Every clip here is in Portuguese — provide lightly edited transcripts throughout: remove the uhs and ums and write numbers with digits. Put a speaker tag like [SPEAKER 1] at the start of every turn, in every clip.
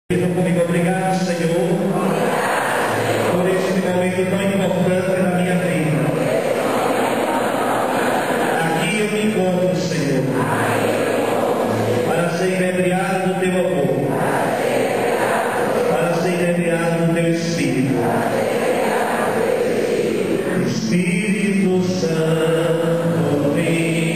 [SPEAKER 1] Comigo, obrigado, Senhor, por este momento tão importante na minha vida. Aqui eu me encontro, Senhor, para ser inebriado do teu amor, para ser inebriado do teu Espírito. Espírito Santo, vinde.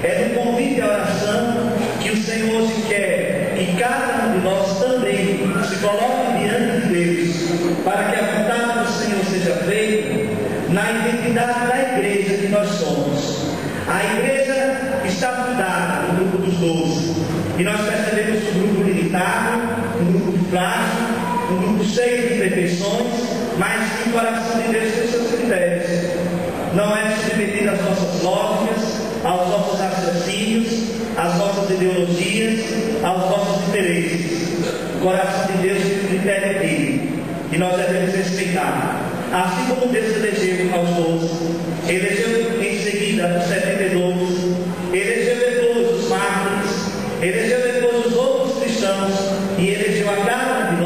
[SPEAKER 1] É no convite à oração que o Senhor quer que coloque diante de Deus, para que a vontade do Senhor seja feita na identidade da igreja que nós somos. A igreja está fundada no grupo dos 12, e nós percebemos um grupo limitado, um grupo frágil, um grupo cheio de imperfeições, mas que o coração de Deus tem seus critérios. Não é submetido às nossas lógicas, aos nossos raciocínios, às nossas ideologias, aos nossos interesses. O coração de Deus tem o critério dele, e nós devemos respeitar. Assim como Deus elegeu aos 12, elegeu em seguida os 72, elegeu depois os mártires, elegeu depois os outros cristãos, e elegeu a cada um de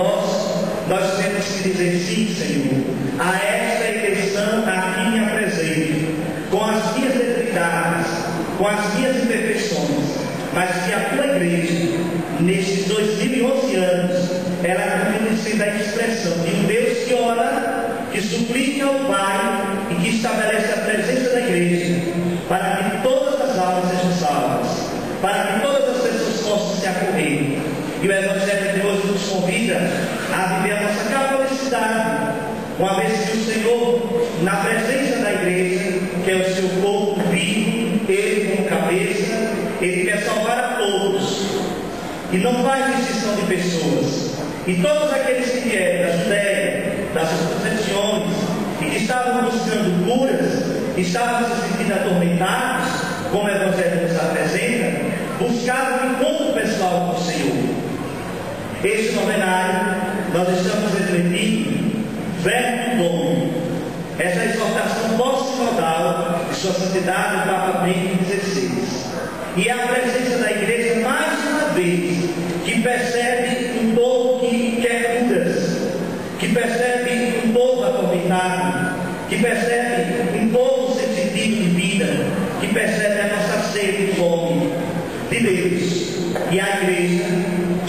[SPEAKER 1] nós temos que dizer sim, Senhor, a esta eleição aqui me apresento, com as minhas debilidades, com as minhas imperfeições, mas que a tua igreja, nestes 2011 anos, ela continue sendo a expressão de um Deus que ora, que suplica ao Pai e que estabelece a presença da igreja, para que todas as almas sejam salvas, para que todas as pessoas possam se acolher. E o Evangelho de hoje nos convida a viver a nossa catolicidade, uma vez que o Senhor, na presença da igreja, que é o seu corpo vivo, ele como cabeça, ele quer salvar a todos, e não faz distinção de pessoas. E todos aqueles que vieram da Judéia, das outras regiões, e que estavam buscando curas, estavam se sentindo atormentados, como o Evangelho nos apresenta, buscavam um encontro pessoal com o Senhor. Este novenário, nós estamos refletindo Verbo do Dom, essa exortação pós-sinodal de Sua Santidade, o Papa Bento XVI. E a presença da igreja, mais uma vez, que percebe um povo que quer curas, que percebe um povo atormentado, que percebe um povo sensitivo de vida, que percebe a nossa sede e fome de Deus. E a igreja,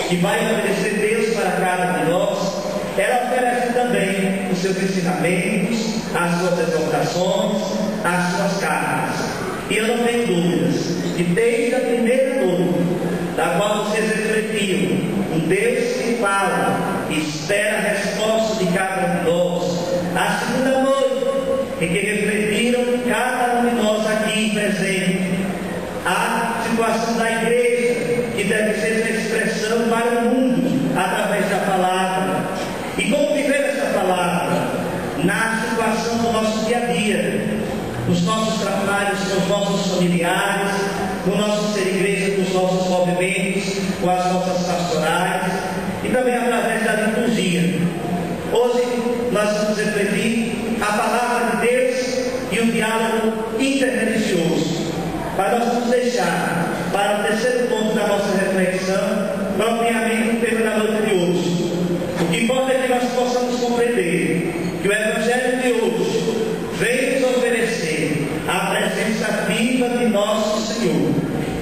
[SPEAKER 1] que vai oferecer Deus para cada de nós, ela oferece também os seus ensinamentos, as suas exortações, as suas cartas. E eu não tenho dúvidas que desde a primeira noite, da qual vocês refletiram, um Deus que fala, que espera a resposta de cada um de nós. A segunda noite, em que refletiram cada um de nós aqui presente, a situação da igreja, que deve ser uma expressão para o mundo, através da palavra. E como viver essa palavra? Na situação do nosso dia a dia, nos nossos trabalhos, com os nossos familiares, no nosso ser igreja, com os nossos movimentos, com as nossas pastorais, e também através da liturgia. Hoje nós vamos refletir a palavra de Deus e o diálogo interreligioso. Mas nós vamos deixar para o terceiro ponto da nossa reflexão, propriamente o tema da noite de hoje. O que importa é que nós possamos compreender que o Evangelho de hoje vem nos oferecer a presença viva de nosso Senhor,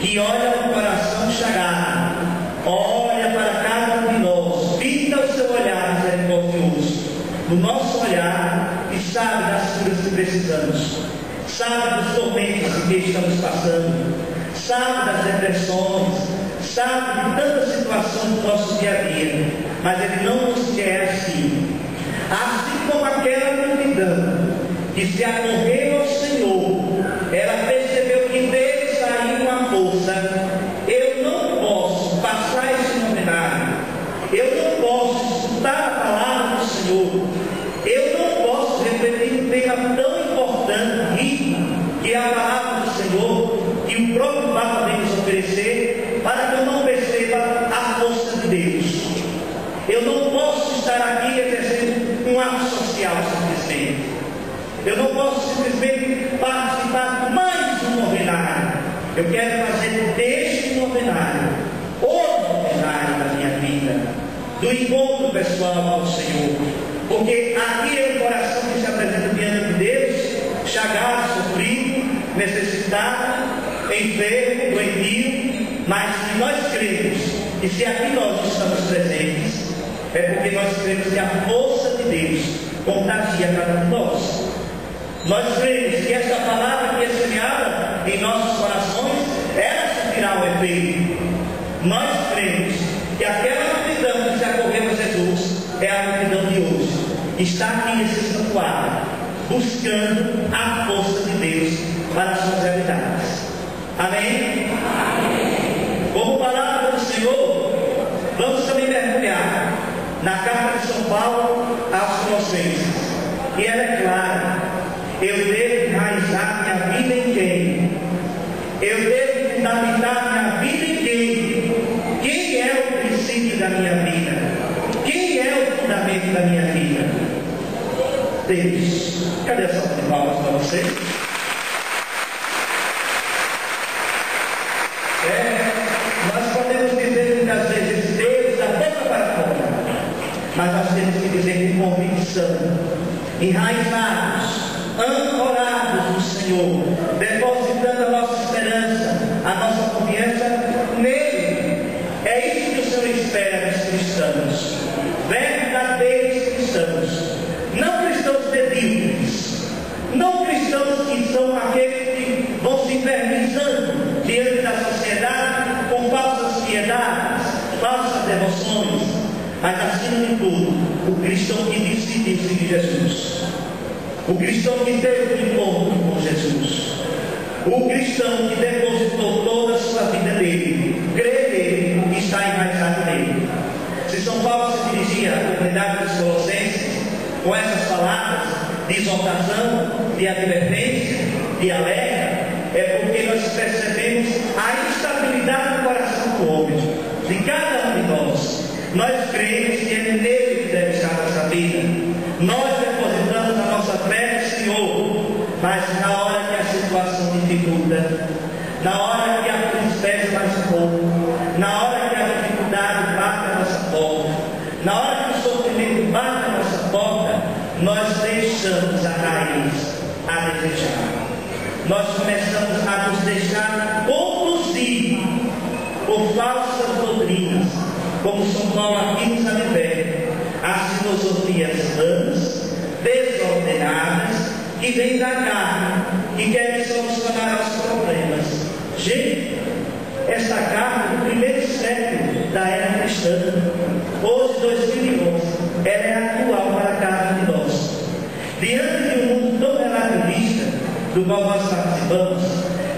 [SPEAKER 1] que olha o coração chagado, olha para cada um de nós, pinta o seu olhar misericordioso no nosso olhar e sabe das curas que precisamos, sabe dos tormentos que estamos passando, sabe das depressões, sabe de tantas situações do nosso dia a dia, mas Ele não nos quer assim. Assim como aquela multidão que se acorreu ao Senhor, ela percebeu que dele saiu uma força. Eu não posso passar esse novenário, eu não posso escutar a palavra do Senhor, eu não posso refletir um tema tão importante, rico, que é a palavra do Senhor, que o próprio Papa vem nos oferecer, para que eu não perceba a força de Deus. Eu não posso estar aqui exercendo um ato social simplesmente. Eu não posso simplesmente participar de mais um novenário. Eu quero fazer deste novenário outro novenário da minha vida, do encontro pessoal com o Senhor. Porque aqui é o coração que se apresenta diante de Deus, chagado, sofrido, necessitado, enfermo, doentio. Mas se nós cremos, e se aqui nós estamos presentes, é porque nós cremos que a força de Deus contagia cada um de nós. Nós cremos que essa palavra que é semeada em nossos corações, ela surtirá o efeito. Nós cremos que aquela multidão que se acorreu a Jesus, está aqui nesse santuário, buscando a força de Deus para as suas realidades. Amém? Como palavra do Senhor, vamos também mergulhar na carta de São Paulo aos Colossenses. E ela é clara: eu devo enraizar minha vida em quem? Eu devo fundamentar minha vida em quem? Quem é o princípio da minha vida? Quem é o fundamento da minha vida? Deus. Cadê a salva de palmas para você? Nós podemos dizer muitas vezes Deus da boca para fora, mas nós temos que dizer com convicção, enraizados, ancorados no Senhor, depositando a nossa esperança, a nossa confiança nele. É isso que o Senhor espera dos cristãos, verdadeiros cristãos, não cristãos medíocres, não cristãos que são aqueles que vão se infernizando diante da sociedade com falsas piedades, falsas devoções, mas acima de tudo, o cristão que decidiu seguir Jesus, o cristão que teve um encontro com Jesus, o cristão que depositou toda a sua vida nele, crê nele e está enraizado nele. Se São Paulo se dirigia à comunidade dos Colossenses com essas palavras de exortação, de advertência, de alerta, é porque nós percebemos a instabilidade do coração do homem, de cada um de nós. Nós cremos que é nele que deve estar a nossa vida. Nós depositamos a nossa fé no Senhor, mas na hora que a situação dificulta, na hora que a cruz pesa mais um pouco, na hora que a dificuldade bate a nossa porta, na hora que o sofrimento bate a nossa porta, nós deixamos a raiz a desejar. Nós começamos a nos deixar conduzir por falsas doutrinas, como São Paulo aqui nos adverte, as filosofias vãs, desordenadas, que vêm da carne, que querem solucionar os problemas. Gente, esta carta do primeiro século da era cristã, hoje 2011, ela é atual para cada um de nós. Diante de um mundo tão relativista, do qual nós participamos,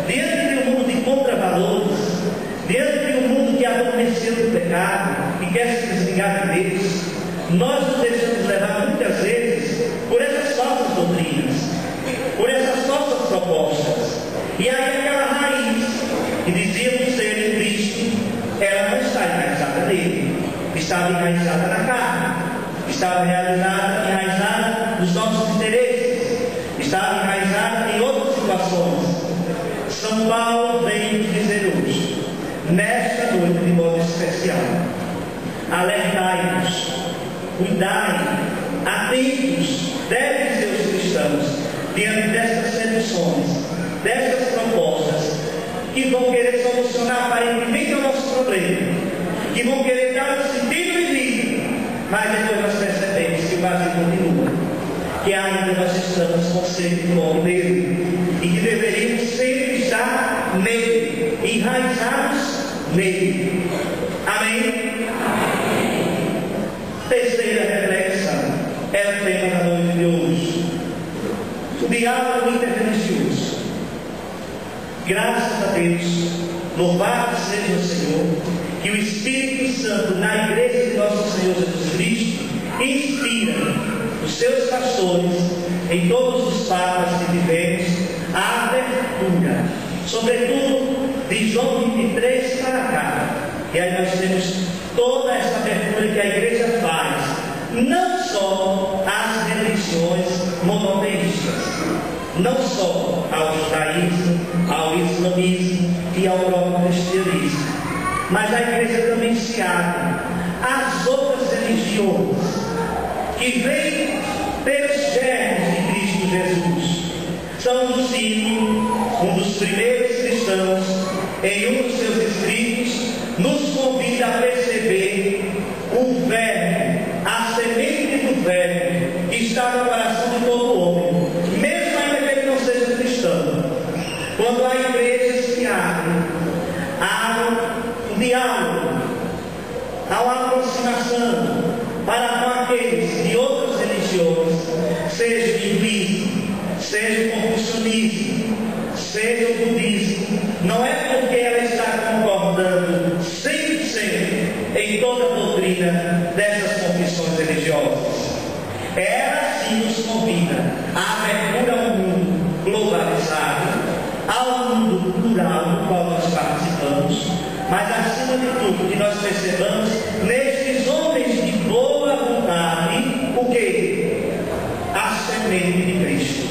[SPEAKER 1] diante de um mundo de contravalores, diante de um mundo que adormeceu do pecado e quer se desligar de Deus, nós nos deixamos levar muitas vezes por essas falsas doutrinas, por essas falsas propostas. E aí aquela raiz que dizíamos ser em Cristo, ela não está enraizada nele, estava enraizada na carne, estava enraizada nos nossos interesses, estava enraizada em outras situações. São Paulo vem nos dizer hoje, nesta noite de modo especial, alertai-nos, cuidai, atentos, devem ser os cristãos diante dessas seduções, dessas propostas que vão querer solucionar aparentemente o nosso problema, que vão querer dar um sentido de vida, mas depois nós percebemos que o vazio continua, que ainda nós estamos com sede do nome dele e que deveríamos sempre estar nele, enraizados nele. Amém? Terceira reflexão é o tema da noite de hoje: o diálogo interreligioso. Graças a Deus, louvado seja o Senhor, que o Espírito Santo na igreja de nosso Senhor Jesus Cristo inspira os seus pastores, em todos os papas que tivemos, a abertura, sobretudo de João 23 para cá. E aí nós temos toda essa abertura que a igreja faz, não só às religiões monoteístas, não só ao judaísmo, ao islamismo e ao próprio cristianismo, mas a igreja também se abre às outras religiões que vêm pelos germes de Cristo Jesus. São Luciano, um dos primeiros cristãos, em um dos seus escritos, nos convida a perceber o verme, a semente do verme que está no coração de todo homem, mesmo ainda que ele não seja cristão. Quando a igreja se abre ao diálogo, à aproximação para com aqueles de outras religiões, seja o confucionismo, seja o budismo, não é porque ela está concordando 100% em toda a doutrina dessas confissões religiosas. Ela sim nos convida à abertura ao mundo globalizado, ao mundo plural do qual nós participamos, mas acima de tudo que nós percebamos nestes homens de boa vontade, o que? A semente de Cristo.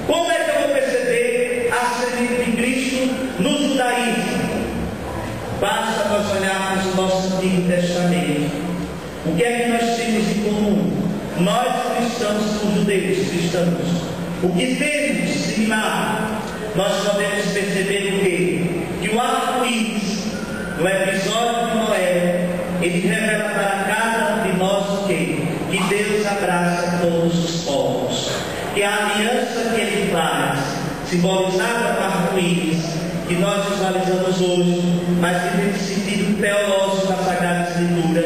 [SPEAKER 1] Como é que eu vou perceber a semente de Cristo no judaísmo? Basta nós olharmos o nosso Antigo Testamento. O que é que nós temos em comum? Nós cristãos com judeus cristãos. O que temos similar? Nós podemos perceber o quê? Que o arco-íris, no episódio de Noé, ele revela para cada um de nós o quê? Que Deus abraça todos os povos. Que a aliança que ele faz, simbolizada no arco-íris, que nós visualizamos hoje, mas que tem sentido teológico da Sagrada Escritura,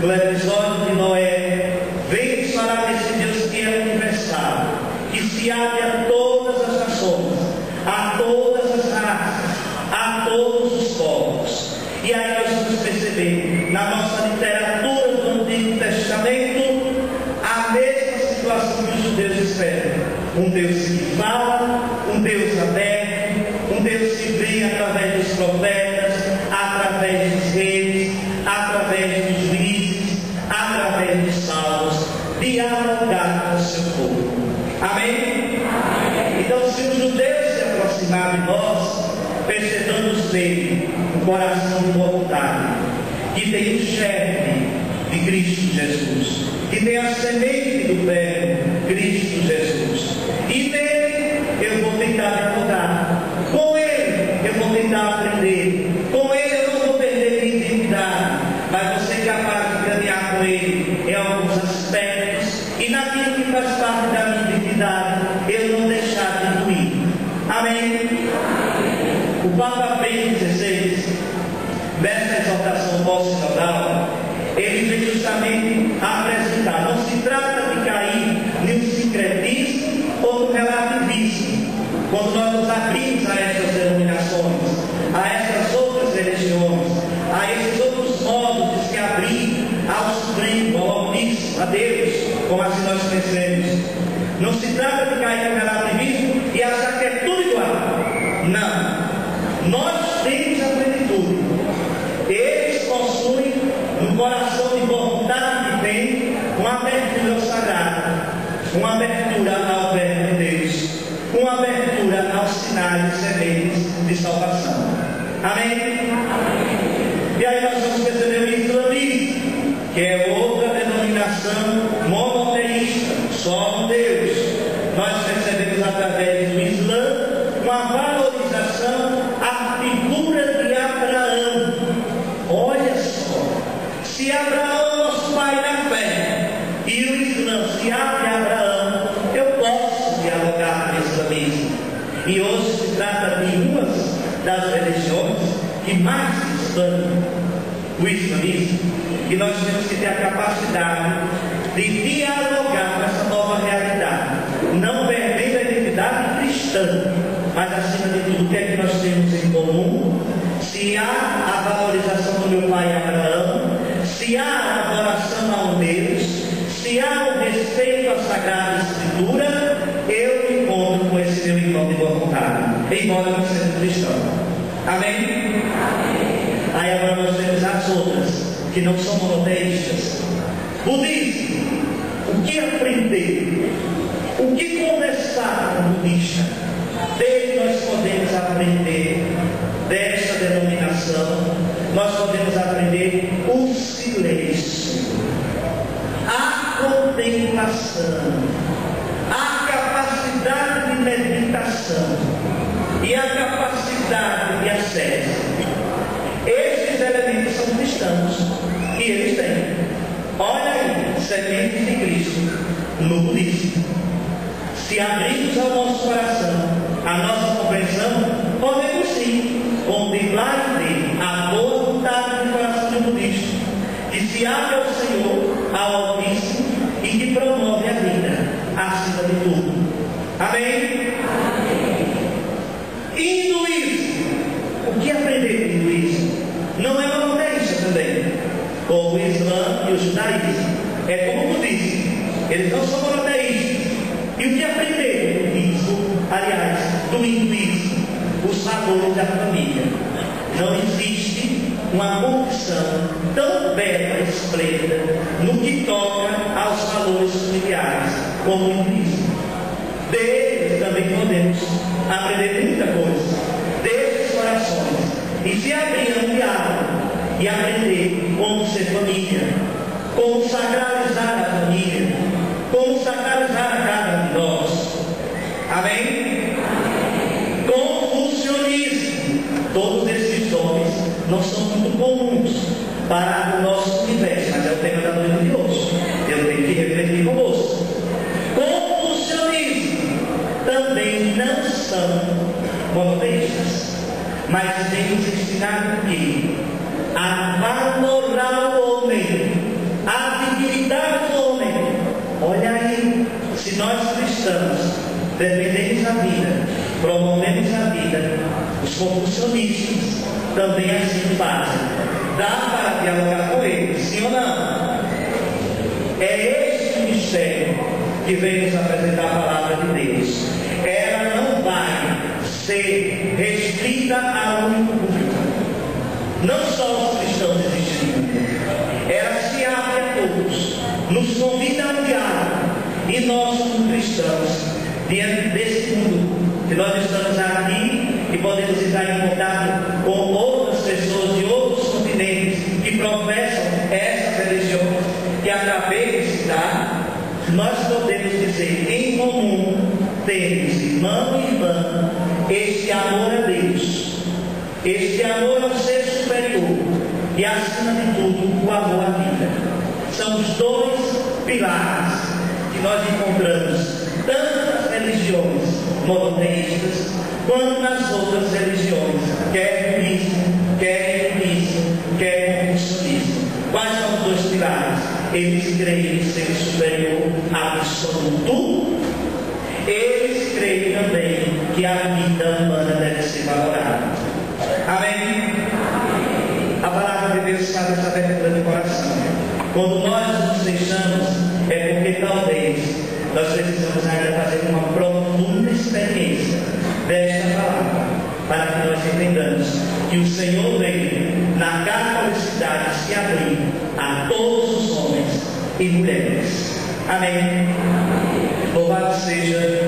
[SPEAKER 1] no episódio de Noé, vem falar desse Deus que é universal, que se abre a todas as nações, a todas as raças, a todos os povos. E aí nós vamos perceber na nossa literatura do Antigo Testamento a mesma situação que os judeus esperam. Um Deus que fala, um Deus aberto, um Deus que vem através dos profetas, através dos reis, através dos juízes, através dos salmos, dialogar com o seu povo. Amém? Então, se os judeus se aproximarem de nós, percebamos nele um coração de boa vontade, que tem o germe de Cristo Jesus, que tem a semente do Verbo, Cristo Jesus. E nele eu vou tentar dialogar. Com ele eu vou tentar aprender. Com ele eu não vou perder minha identidade, mas vou ser capaz de caminhar com ele em alguns aspectos. E naquilo que faz parte da minha identidade, eu não deixar de incluir. Amém? O Papa Bento XVI, nessa exortação pós-sinodal, ele vem justamente apresentar. Não se trata de cair no sincretismo ou no relativismo, quando nós nos abrimos a essas denominações, a essas outras religiões, a esses outros modos de se abrir ao Supremo, ao Altíssimo, a Deus, como assim nós conhecemos. Não se trata de cair no relativismo e achar que é tudo igual. Não. Nós temos a plenitude. Eles possuem no coração de vontade que tem uma abertura ao sagrado, uma abertura ao Verbo de Deus, uma abertura aos sinais e sementes de salvação. Amém? E aí nós vamos perceber o islamismo, que é outra denominação monoteísta, só um Deus. Nós percebemos através do Islã uma valorização à figura de Abraão. Olha só, se Abraão é nosso pai na fé e o Islã se abre a Abraão, eu posso dialogar com o islamismo. E hoje se trata de uma das religiões que mais se expande, o islamismo, e nós temos que ter a capacidade de dialogar com essa nova realidade, não perdendo a identidade cristã, mas acima de tudo, o que é que nós temos em comum? Se há a valorização do meu pai Abraão, se há a adoração a um Deus, se há o respeito à Sagrada Escritura, eu me encontro com esse meu irmão de boa vontade, embora não seja cristão. Amém? Aí agora nós temos as outras, que não são monoteístas. Budismo. O que aprender? O que conversar com o budista? Dele nós podemos aprender, desta denominação, nós podemos aprender o silêncio, a contemplação, a capacidade de meditação e a capacidade de acesso. Esses elementos são cristãos e eles têm. Olha aí, sementes de Cristo no budismo. Se abrirmos ao nosso coração, a nossa compreensão, podemos sim contemplar em Deus a boa vontade do coração do budista, que se abre ao Senhor, ao Altíssimo, e que promove a vida acima de tudo. Amém? Hinduísmo. O que aprender com o hinduísmo? Não é monoteísta também, como o Islã e o judaísmo. É como o budismo. Eles não são monoteístas. E o que aprender do budismo? Aliás, do hinduísmo? Os valores da família. Não existe uma condição tão bela e esplêndida no que toca aos valores familiares como o hinduísmo. Deles também podemos aprender muita coisa, desde os corações, e se abrir um diálogo e aprender como ser família, como sacralizar a família, como sacralizar a cada um de nós. Amém? Confucionismo. Todos esses nomes não são muito comuns para o nosso universo, mas é o tema da noite de hoje. Eu tenho que refletir convosco. Confucionismo também não são monoteístas, mas vem nos ensinar que a valorar o homem, a dignidade do homem. Olha aí, se nós cristãos defendemos a vida, promovemos a vida, os confucionistas também assim fazem. Dá para dialogar com eles, sim ou não? É este o mistério que vem nos apresentar a palavra de Deus. Ela não vai ser restrita a um único público. Não só os cristãos existindo. Ela se abre a todos, nos convida ao diálogo. E nós, como cristãos, diante desse mundo, que nós estamos aqui e podemos entrar em contato com outras pessoas de outros continentes que professam essas religiões que acabei de citar, nós podemos dizer em comum, temos, irmão e irmã, este amor a Deus, este amor ao ser superior e, acima de tudo, o amor à vida. São os dois pilares que nós encontramos tanto nas religiões monoteístas quanto nas outras religiões, quer budismo, quer hinduísmo, quer confucionismo. Quais são os dois pilares? Eles creem em ser superior absoluto. Eles creem também que a vida humana deve ser valorada. Amém? A palavra de Deus faz essa abertura de coração. Quando nós nos deixamos, é porque talvez nós precisamos ainda fazer uma profunda experiência desta palavra, para que nós entendamos que o Senhor veio na catolicidade se abrir a todos os homens e mulheres. Amém? Louvado seja